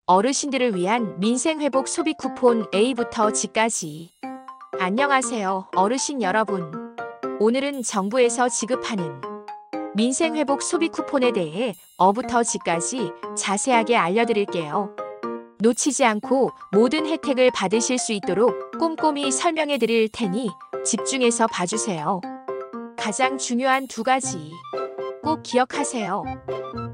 어르신들을 위한 민생회복 소비 쿠폰 A부터 G까지. 안녕하세요, 어르신 여러분. 오늘은 정부에서 지급하는 민생회복 소비 쿠폰에 대해 어부터 G까지 자세하게 알려드릴게요. 놓치지 않고 모든 혜택을 받으실 수 있도록 꼼꼼히 설명해 드릴 테니 집중해서 봐주세요. 가장 중요한 두 가지 꼭 기억하세요.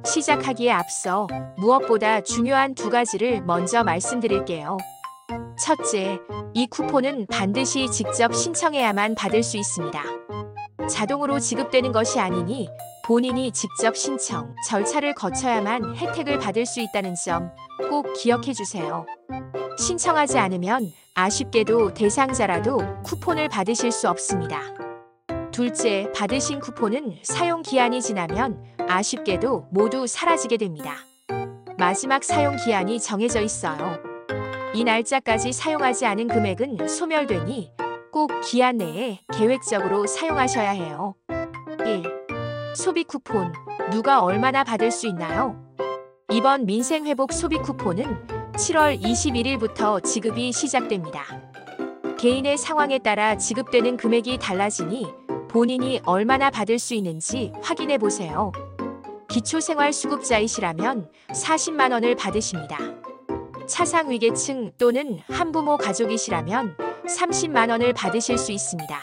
시작하기에 앞서 무엇보다 중요한 두 가지를 먼저 말씀드릴게요. 첫째, 이 쿠폰은 반드시 직접 신청해야만 받을 수 있습니다. 자동으로 지급되는 것이 아니니 본인이 직접 신청, 절차를 거쳐야만 혜택을 받을 수 있다는 점 꼭 기억해 주세요. 신청하지 않으면 아쉽게도 대상자라도 쿠폰을 받으실 수 없습니다. 둘째, 받으신 쿠폰은 사용 기한이 지나면 아쉽게도 모두 사라지게 됩니다. 마지막 사용 기한이 정해져 있어요. 이 날짜까지 사용하지 않은 금액은 소멸되니 꼭 기한 내에 계획적으로 사용하셔야 해요. 1. 소비 쿠폰. 누가 얼마나 받을 수 있나요? 이번 민생회복 소비 쿠폰은 7월 21일부터 지급이 시작됩니다. 개인의 상황에 따라 지급되는 금액이 달라지니 본인이 얼마나 받을 수 있는지 확인해 보세요. 기초생활수급자이시라면 40만 원을 받으십니다. 차상위계층 또는 한부모 가족이시라면 30만 원을 받으실 수 있습니다.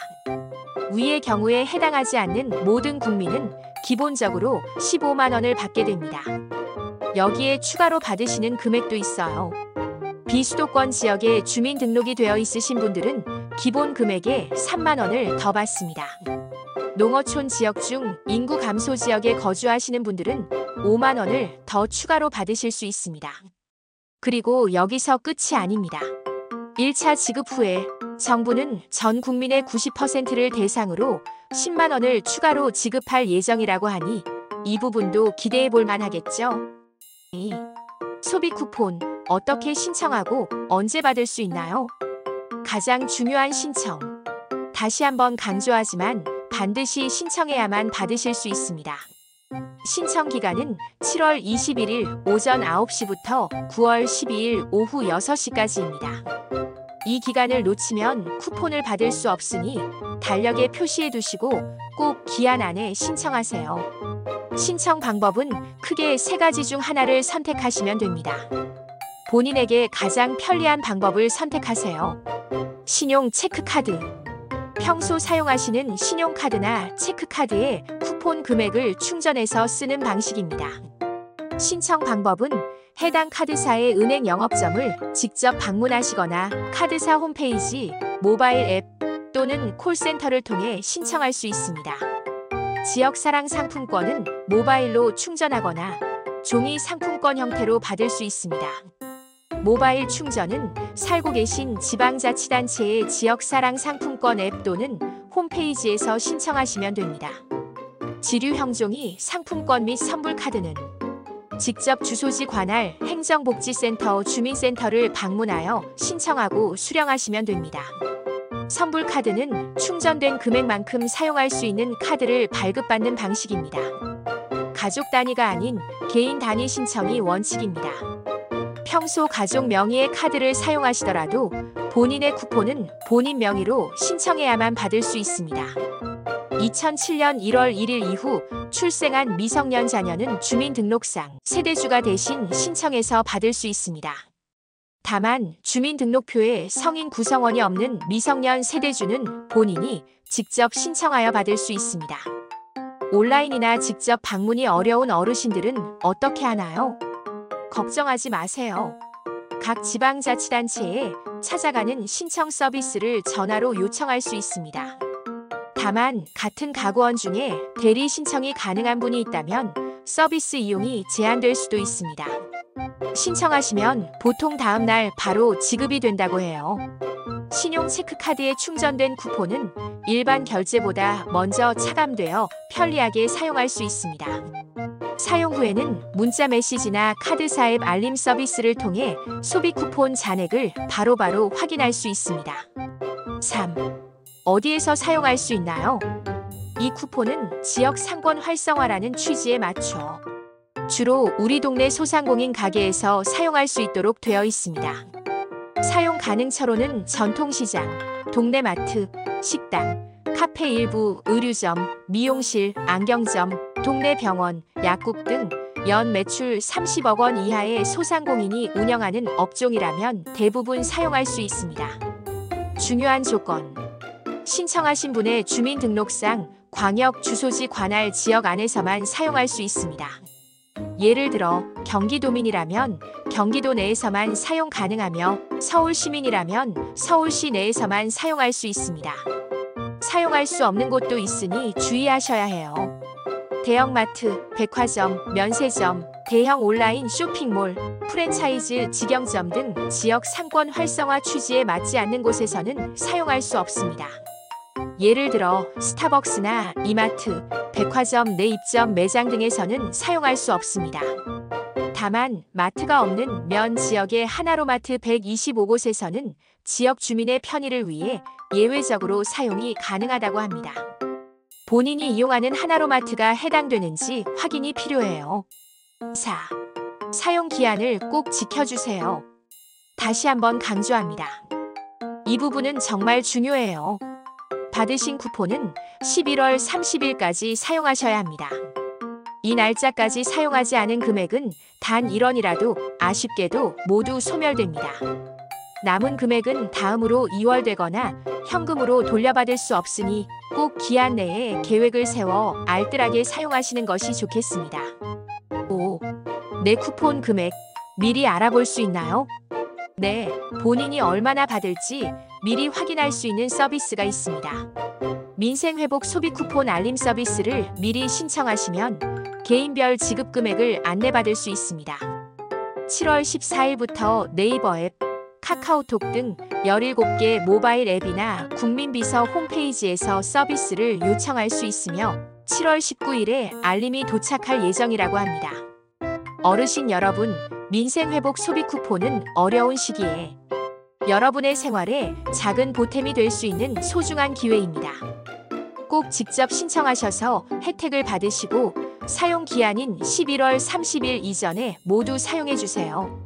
위의 경우에 해당하지 않는 모든 국민은 기본적으로 15만 원을 받게 됩니다. 여기에 추가로 받으시는 금액도 있어요. 비수도권 지역에 주민등록이 되어 있으신 분들은 기본 금액에 3만 원을 더 받습니다. 농어촌 지역 중 인구 감소 지역에 거주하시는 분들은 5만 원을 더 추가로 받으실 수 있습니다. 그리고 여기서 끝이 아닙니다. 1차 지급 후에 정부는 전 국민의 90%를 대상으로 10만 원을 추가로 지급할 예정이라고 하니 이 부분도 기대해 볼 만하겠죠? 소비 쿠폰 어떻게 신청하고 언제 받을 수 있나요? 가장 중요한 신청. 다시 한번 강조하지만 반드시 신청해야만 받으실 수 있습니다. 신청 기간은 7월 21일 오전 9시부터 9월 12일 오후 6시까지입니다. 이 기간을 놓치면 쿠폰을 받을 수 없으니 달력에 표시해 두시고 꼭 기한 안에 신청하세요. 신청 방법은 크게 세 가지 중 하나를 선택하시면 됩니다. 본인에게 가장 편리한 방법을 선택하세요. 신용 체크카드. 평소 사용하시는 신용카드나 체크카드에 쿠폰 금액을 충전해서 쓰는 방식입니다. 신청 방법은 해당 카드사의 은행 영업점을 직접 방문하시거나 카드사 홈페이지, 모바일 앱 또는 콜센터를 통해 신청할 수 있습니다. 지역사랑 상품권은 모바일로 충전하거나 종이 상품권 형태로 받을 수 있습니다. 모바일 충전은 살고 계신 지방자치단체의 지역사랑 상품권 앱 또는 홈페이지에서 신청하시면 됩니다. 지류 형종이 상품권 및 선불카드는 직접 주소지 관할 행정복지센터 주민센터를 방문하여 신청하고 수령하시면 됩니다. 선불카드는 충전된 금액만큼 사용할 수 있는 카드를 발급받는 방식입니다. 가족 단위가 아닌 개인 단위 신청이 원칙입니다. 평소 가족 명의의 카드를 사용하시더라도 본인의 쿠폰은 본인 명의로 신청해야만 받을 수 있습니다. 2007년 1월 1일 이후 출생한 미성년 자녀는 주민등록상 세대주가 대신 신청해서 받을 수 있습니다. 다만 주민등록표에 성인 구성원이 없는 미성년 세대주는 본인이 직접 신청하여 받을 수 있습니다. 온라인이나 직접 방문이 어려운 어르신들은 어떻게 하나요? 걱정하지 마세요. 각 지방자치단체에 찾아가는 신청 서비스를 전화로 요청할 수 있습니다. 다만 같은 가구원 중에 대리 신청이 가능한 분이 있다면 서비스 이용이 제한될 수도 있습니다. 신청하시면 보통 다음 날 바로 지급이 된다고 해요. 신용 체크카드에 충전된 쿠폰은 일반 결제보다 먼저 차감되어 편리하게 사용할 수 있습니다. 사용 후에는 문자 메시지나 카드사 앱 알림 서비스를 통해 소비 쿠폰 잔액을 바로바로 확인할 수 있습니다. 3. 어디에서 사용할 수 있나요? 이 쿠폰은 지역 상권 활성화라는 취지에 맞춰 주로 우리 동네 소상공인 가게에서 사용할 수 있도록 되어 있습니다. 사용 가능처로는 전통시장, 동네 마트, 식당, 카페 일부, 의류점, 미용실, 안경점, 동네 병원, 약국 등 연 매출 30억 원 이하의 소상공인이 운영하는 업종이라면 대부분 사용할 수 있습니다. 중요한 조건: 신청하신 분의 주민등록상 광역 주소지 관할 지역 안에서만 사용할 수 있습니다. 예를 들어 경기도민이라면 경기도 내에서만 사용 가능하며 서울시민이라면 서울시 내에서만 사용할 수 있습니다. 사용할 수 없는 곳도 있으니 주의하셔야 해요. 대형마트, 백화점, 면세점, 대형 온라인 쇼핑몰, 프랜차이즈 직영점 등 지역 상권 활성화 취지에 맞지 않는 곳에서는 사용할 수 없습니다. 예를 들어 스타벅스나 이마트, 백화점 내 입점 매장 등에서는 사용할 수 없습니다. 다만 마트가 없는 면 지역의 하나로마트 125곳에서는 지역 주민의 편의를 위해 예외적으로 사용이 가능하다고 합니다. 본인이 이용하는 하나로마트가 해당되는지 확인이 필요해요. 4. 사용 기한을 꼭 지켜주세요. 다시 한번 강조합니다. 이 부분은 정말 중요해요. 받으신 쿠폰은 11월 30일까지 사용하셔야 합니다. 이 날짜까지 사용하지 않은 금액은 단 1원이라도 아쉽게도 모두 소멸됩니다. 남은 금액은 다음으로 이월되거나 현금으로 돌려받을 수 없으니 꼭 기한 내에 계획을 세워 알뜰하게 사용하시는 것이 좋겠습니다. 5. 내 쿠폰 금액 미리 알아볼 수 있나요? 네, 본인이 얼마나 받을지 미리 확인할 수 있는 서비스가 있습니다. 민생회복 소비 쿠폰 알림 서비스를 미리 신청하시면 개인별 지급 금액을 안내받을 수 있습니다. 7월 14일부터 네이버 앱, 카카오톡 등 17개 모바일 앱이나 국민비서 홈페이지에서 서비스를 요청할 수 있으며 7월 19일에 알림이 도착할 예정이라고 합니다. 어르신 여러분, 민생회복 소비 쿠폰은 어려운 시기에 여러분의 생활에 작은 보탬이 될 수 있는 소중한 기회입니다. 꼭 직접 신청하셔서 혜택을 받으시고 사용 기한인 11월 30일 이전에 모두 사용해주세요.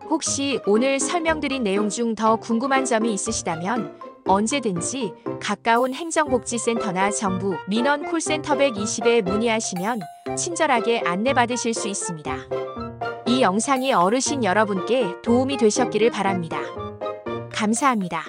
혹시 오늘 설명드린 내용 중 더 궁금한 점이 있으시다면 언제든지 가까운 행정복지센터나 정부 민원 콜센터 120에 문의하시면 친절하게 안내받으실 수 있습니다. 이 영상이 어르신 여러분께 도움이 되셨기를 바랍니다. 감사합니다.